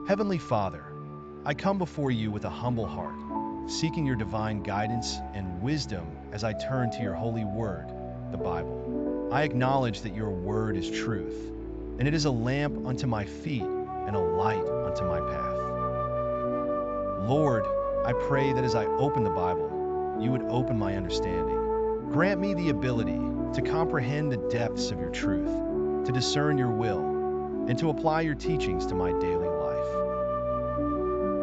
Heavenly Father, I come before you with a humble heart, seeking your divine guidance and wisdom as I turn to your holy word, the Bible. I acknowledge that your word is truth, and it is a lamp unto my feet and a light unto my path. Lord, I pray that as I open the Bible, you would open my understanding. Grant me the ability to comprehend the depths of your truth, to discern your will, and to apply your teachings to my daily life.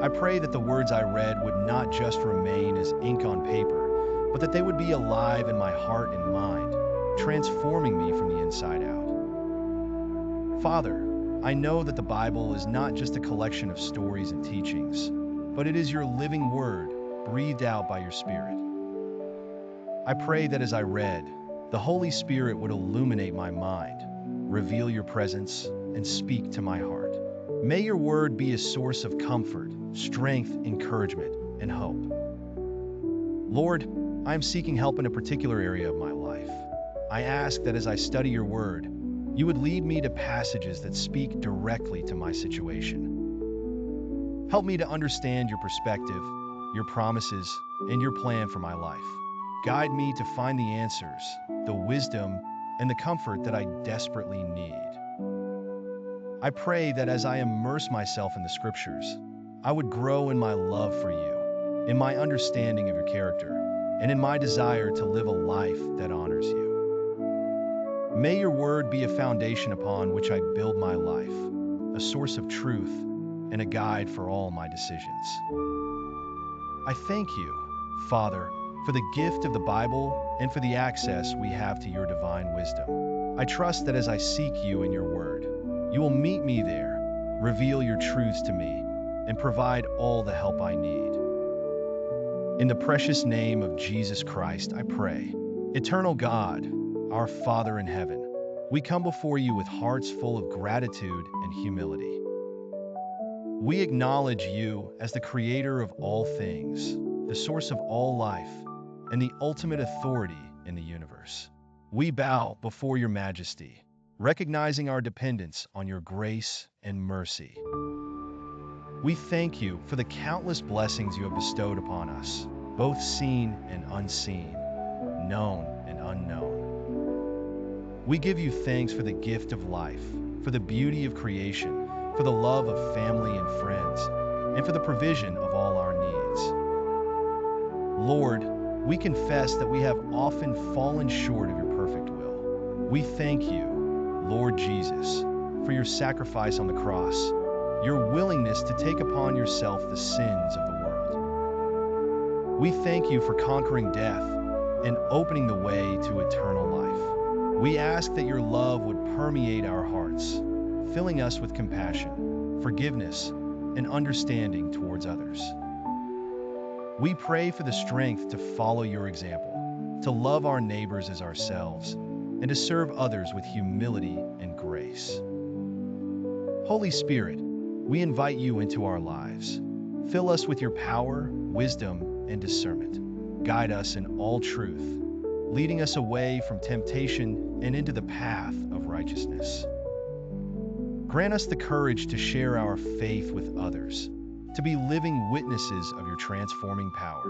I pray that the words I read would not just remain as ink on paper, but that they would be alive in my heart and mind, transforming me from the inside out. Father, I know that the Bible is not just a collection of stories and teachings, but it is your living word, breathed out by your Spirit. I pray that as I read, the Holy Spirit would illuminate my mind, reveal your presence, and speak to my heart. May your word be a source of comfort, strength, encouragement, and hope. Lord, I am seeking help in a particular area of my life. I ask that as I study your word, you would lead me to passages that speak directly to my situation. Help me to understand your perspective, your promises, and your plan for my life. Guide me to find the answers, the wisdom, and the comfort that I desperately need. I pray that as I immerse myself in the scriptures, I would grow in my love for you, in my understanding of your character, and in my desire to live a life that honors you. May your word be a foundation upon which I build my life, a source of truth, and a guide for all my decisions. I thank you, Father, for the gift of the Bible and for the access we have to your divine wisdom. I trust that as I seek you in your word, you will meet me there, reveal your truths to me, and provide all the help I need. In the precious name of Jesus Christ, I pray. Eternal God, our Father in heaven, we come before you with hearts full of gratitude and humility. We acknowledge you as the creator of all things, the source of all life, and the ultimate authority in the universe. We bow before your majesty, recognizing our dependence on your grace and mercy. We thank you for the countless blessings you have bestowed upon us, both seen and unseen, known and unknown. We give you thanks for the gift of life, for the beauty of creation, for the love of family and friends, and for the provision of all our needs. Lord, we confess that we have often fallen short of your perfect will. We thank you, Lord Jesus, for your sacrifice on the cross, your willingness to take upon yourself the sins of the world. We thank you for conquering death and opening the way to eternal life. We ask that your love would permeate our hearts, filling us with compassion, forgiveness, and understanding towards others. We pray for the strength to follow your example, to love our neighbors as ourselves, and to serve others with humility and grace. Holy Spirit, we invite you into our lives. Fill us with your power, wisdom, and discernment. Guide us in all truth, leading us away from temptation and into the path of righteousness. Grant us the courage to share our faith with others, to be living witnesses of your transforming power.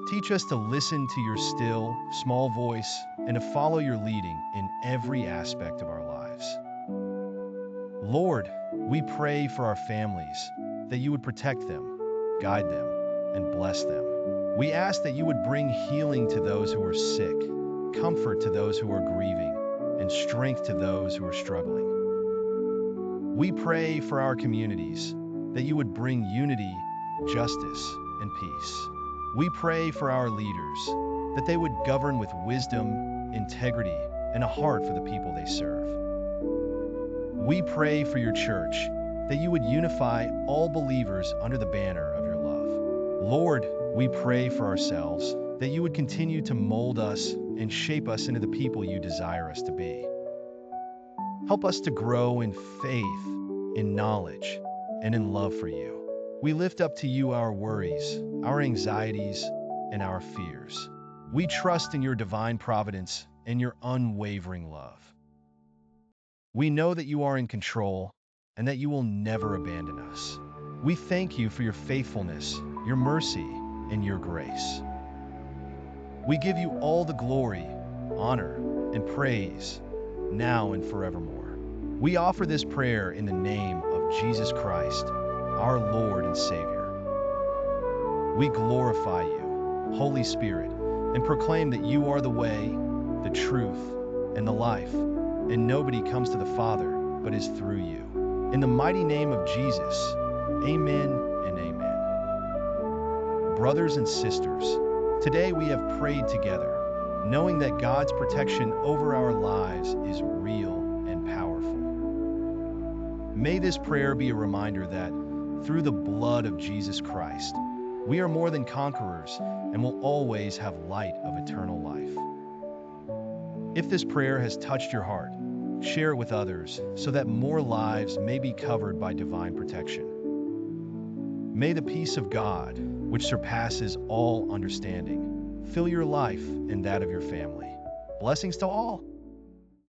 Teach us to listen to your still, small voice and to follow your leading in every aspect of our lives. Lord, we pray for our families, that you would protect them, guide them, and bless them. We ask that you would bring healing to those who are sick, comfort to those who are grieving, and strength to those who are struggling. We pray for our communities, that you would bring unity, justice, and peace. We pray for our leaders, that they would govern with wisdom, integrity, and a heart for the people they serve. We pray for your church, that you would unify all believers under the banner of your love. Lord, we pray for ourselves, that you would continue to mold us and shape us into the people you desire us to be. Help us to grow in faith, in knowledge, and in love for you. We lift up to you our worries, our anxieties, and our fears. We trust in your divine providence and your unwavering love. We know that you are in control and that you will never abandon us. We thank you for your faithfulness, your mercy, and your grace. We give you all the glory, honor, and praise, now and forevermore. We offer this prayer in the name of Jesus Christ, our Lord and Savior. We glorify you, Holy Spirit, and proclaim that you are the way, the truth, and the life, and nobody comes to the Father but is through you. In the mighty name of Jesus, amen and amen. Brothers and sisters, today we have prayed together, knowing that God's protection over our lives is real and powerful. May this prayer be a reminder that, through the blood of Jesus Christ, we are more than conquerors and will always have light of eternal life. If this prayer has touched your heart, share it with others so that more lives may be covered by divine protection. May the peace of God, which surpasses all understanding, fill your life and that of your family. Blessings to all.